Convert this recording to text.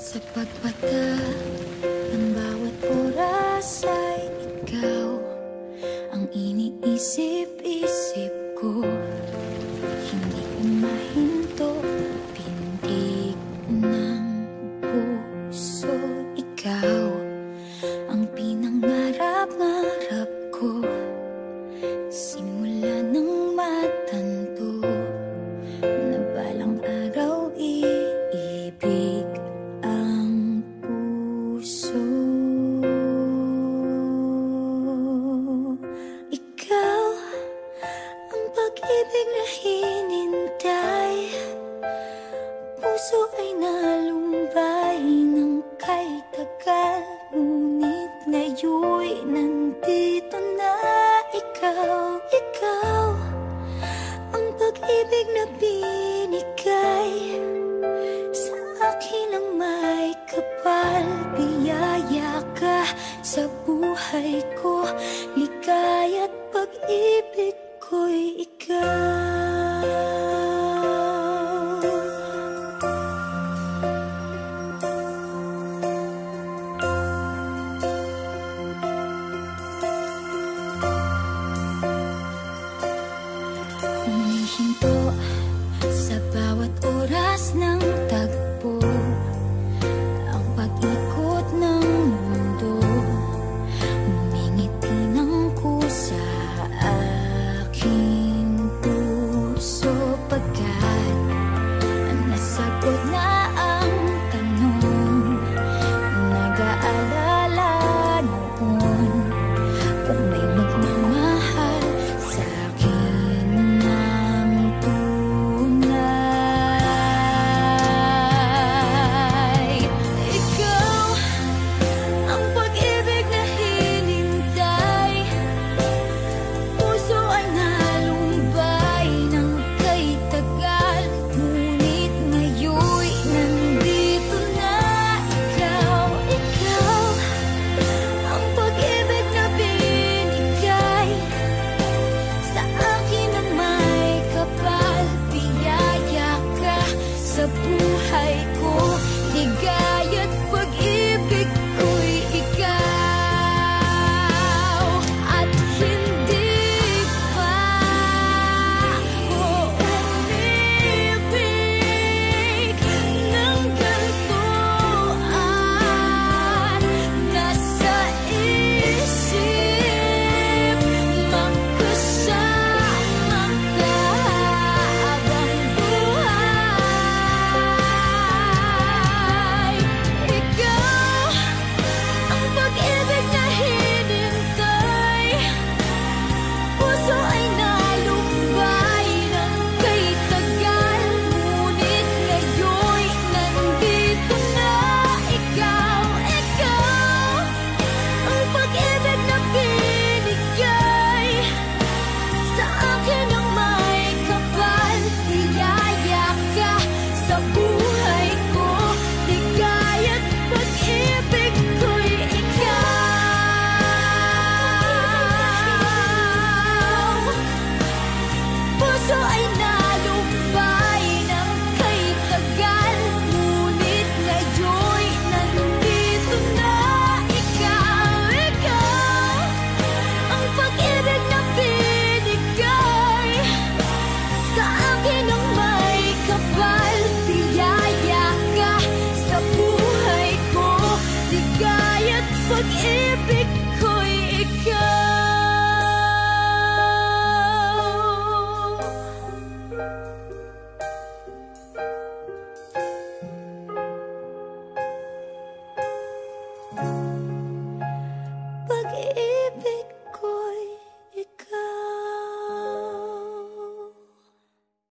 Sa pagpata ng bawat oras ay ikaw ang iniisip-isip ko. Hindi ko mahinto, pintig ng puso. Ikaw ang pinangarap-ngarap ko. Simula ng matanto na balang araw iibig ang puso. Ikaw ang pag-ibig na hinintay. Puso ay nalumbay ng kay tagal, ngunit ngayon'y nandito na ikaw. Ikaw ang pag-ibig na binigay sa akin ang may kapal. Biyaya ka sa buhay ko, ligaya't pag-ibig ko'y ikaw. Humihinto sa bawat oras ng tagpo, ang pag-ikot ng mundo. Ngumingiti ng kusa aking puso, pagkat nasagot na ang tanong. Nag-aalala noon kung may magmamahal sa akin ng tunay. Ikaw ang pag-ibig na hinintay. Puso ay nalumbay ng kay tagal, ngunit ngayon'y nandito na ikaw. Ikaw ang pag-ibig na binigay sa akin ang may kapal. Biyaya ka sa buhay ko, ligaya't